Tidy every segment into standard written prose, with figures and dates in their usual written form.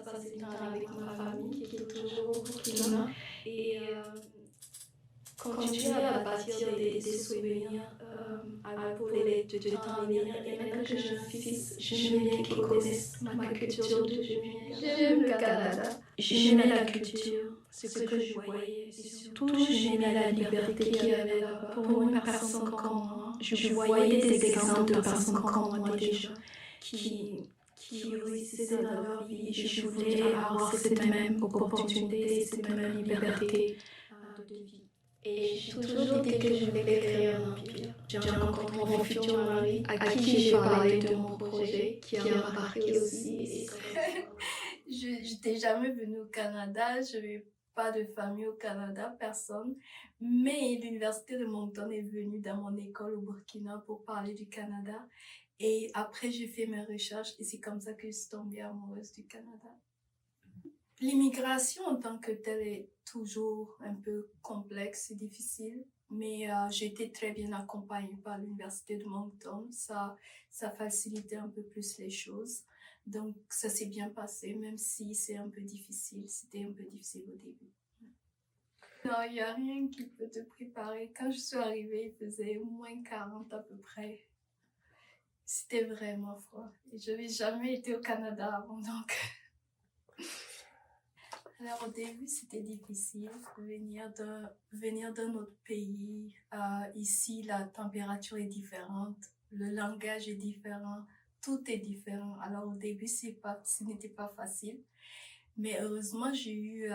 passer du temps avec ma famille qui est toujours au Burkina. Et continuer à bâtir des souvenirs pour du temps à venir. Et maintenant que j'ai un fils, j'aime bien qu'il connaisse ma culture d'où je viens. J'aime le Canada. J'aimais la culture, ce que je voyais. Et surtout, j'aimais la liberté qu'il y avait là-bas. Pour une personne comme moi, je voyais des exemples de personnes comme moi déjà qui réussissaient dans leur vie. Et je voulais avoir cette même opportunité, cette même liberté de vie. Et j'ai toujours dit que je voulais créer un empire. J'ai rencontré mon futur mari, à qui j'ai parlé de mon projet, qui a embarqué aussi. Je n'étais jamais venue au Canada, je n'avais pas de famille au Canada, personne. Mais l'université de Moncton est venue dans mon école au Burkina pour parler du Canada. Et après, j'ai fait mes recherches et c'est comme ça que je suis tombée amoureuse du Canada. L'immigration en tant que telle est toujours un peu complexe et difficile, mais j'ai été très bien accompagnée par l'université de Moncton. Ça facilitait un peu plus les choses. Donc, ça s'est bien passé, même si c'est un peu difficile. C'était un peu difficile au début. Non, il n'y a rien qui peut te préparer. Quand je suis arrivée, il faisait moins 40 à peu près. C'était vraiment froid. Et je n'avais jamais été au Canada avant, donc... Alors au début, c'était difficile de venir d'un autre pays. Ici, la température est différente, le langage est différent, tout est différent. Alors au début, ce n'était pas facile. Mais heureusement, j'ai eu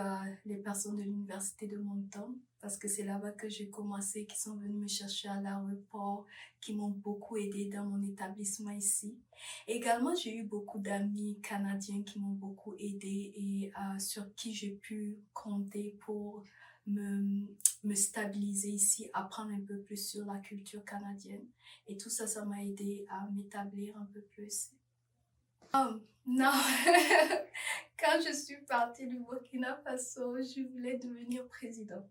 les personnes de l'université de Moncton, parce que c'est là-bas que j'ai commencé, qui sont venus me chercher à l'aéroport, qui m'ont beaucoup aidé dans mon établissement ici. Également, j'ai eu beaucoup d'amis canadiens qui m'ont beaucoup aidé et sur qui j'ai pu compter pour me stabiliser ici, apprendre un peu plus sur la culture canadienne. Et tout ça, ça m'a aidé à m'établir un peu plus. Non, quand je suis partie du Burkina Faso, je voulais devenir président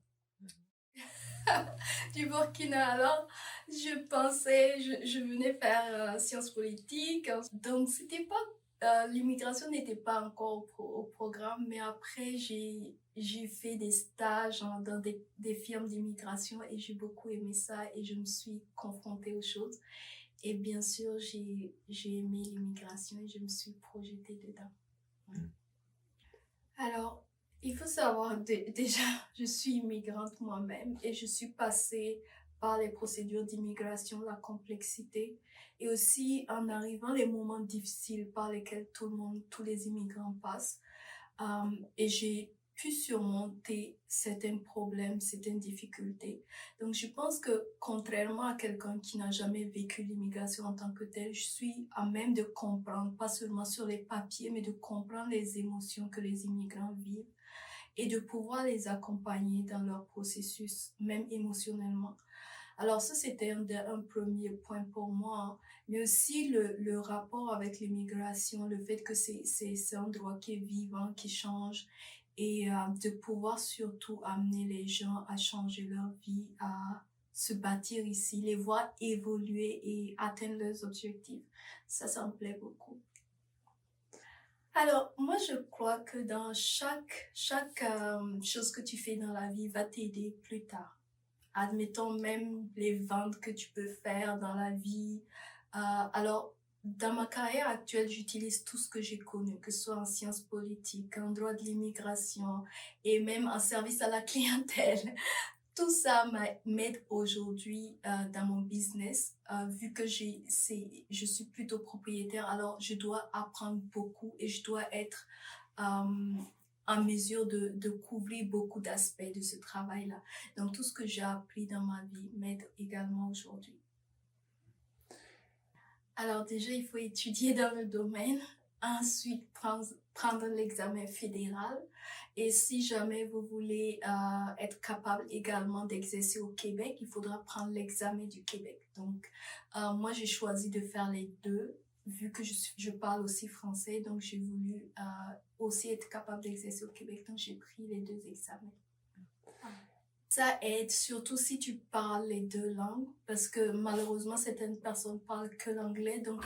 du Burkina. Alors, je pensais, je venais faire sciences politiques. Donc, c'était pas, l'immigration n'était pas encore au programme, mais après, j'ai fait des stages dans des firmes d'immigration et j'ai beaucoup aimé ça et je me suis confrontée aux choses. Et bien sûr, j'ai aimé l'immigration et je me suis projetée dedans. Alors, il faut savoir, déjà, je suis immigrante moi-même et je suis passée par les procédures d'immigration, la complexité et aussi en arrivant les moments difficiles par lesquels tous les immigrants passent. Et j'ai pu surmonter certains problèmes, certaines difficultés. Donc, je pense que contrairement à quelqu'un qui n'a jamais vécu l'immigration en tant que telle, je suis à même de comprendre, pas seulement sur les papiers, mais de comprendre les émotions que les immigrants vivent et de pouvoir les accompagner dans leur processus, même émotionnellement. Alors ça, c'était un premier point pour moi, hein. Mais aussi le rapport avec l'immigration, le fait que c'est un droit qui est vivant, qui change, et de pouvoir surtout amener les gens à changer leur vie, à se bâtir ici, les voir évoluer et atteindre leurs objectifs. Ça me plaît beaucoup. Alors, moi, je crois que dans chaque chose que tu fais dans la vie va t'aider plus tard. Admettons même les ventes que tu peux faire dans la vie. Alors, dans ma carrière actuelle, j'utilise tout ce que j'ai connu, que ce soit en sciences politiques, en droit de l'immigration et même en service à la clientèle. Tout ça m'aide aujourd'hui dans mon business, vu que je suis plutôt propriétaire, alors je dois apprendre beaucoup et je dois être en mesure de couvrir beaucoup d'aspects de ce travail-là. Donc, tout ce que j'ai appris dans ma vie m'aide également aujourd'hui. Alors déjà, il faut étudier dans le domaine, ensuite prendre l'examen fédéral et si jamais vous voulez être capable également d'exercer au Québec, il faudra prendre l'examen du Québec. Donc, moi, j'ai choisi de faire les deux vu que je parle aussi français, donc j'ai voulu aussi être capable d'exercer au Québec, donc j'ai pris les deux examens. Ça aide surtout si tu parles les deux langues parce que malheureusement certaines personnes parlent que l'anglais, donc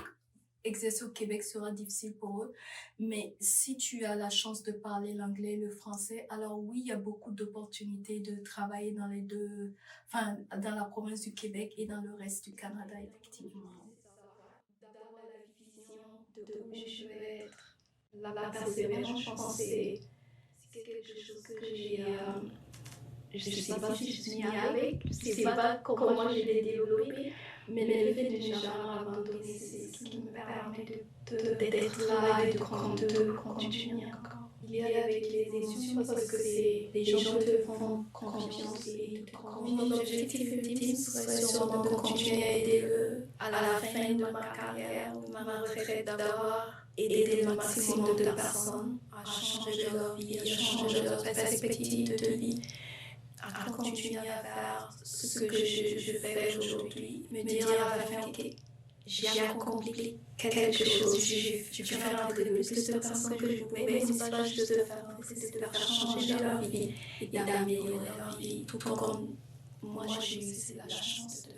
exercer au Québec sera difficile pour eux. Mais si tu as la chance de parler l'anglais et le français, alors oui, il y a beaucoup d'opportunités de travailler dans les deux, enfin, dans la province du Québec et dans le reste du Canada, effectivement. D'avoir la vision de où je vais être. La persévérance, je pense que c'est quelque chose que je sais pas si je suis née avec, je sais pas comment je l'ai développé, mais le fait de ne jamais abandonner, c'est ce qui me permet d'être là et de continuer encore. Il y a avec les émotions parce que c'est les gens te font confiance et te confient. Mon objectif ultime serait sûrement de continuer à aider à la fin de ma carrière ou ma retraite d'avoir aidé le maximum de personnes à changer leur vie, à changer leur perspective de vie, à continuer à faire ce que je fais aujourd'hui, me dire à la fin, ok, j'ai accompli quelque chose, j'ai fait rentrer le plus de personnes que je pouvais, mais c'est pas juste de faire rentrer, c'est de faire changer leur vie et d'améliorer leur vie, tout comme moi j'ai eu la chance de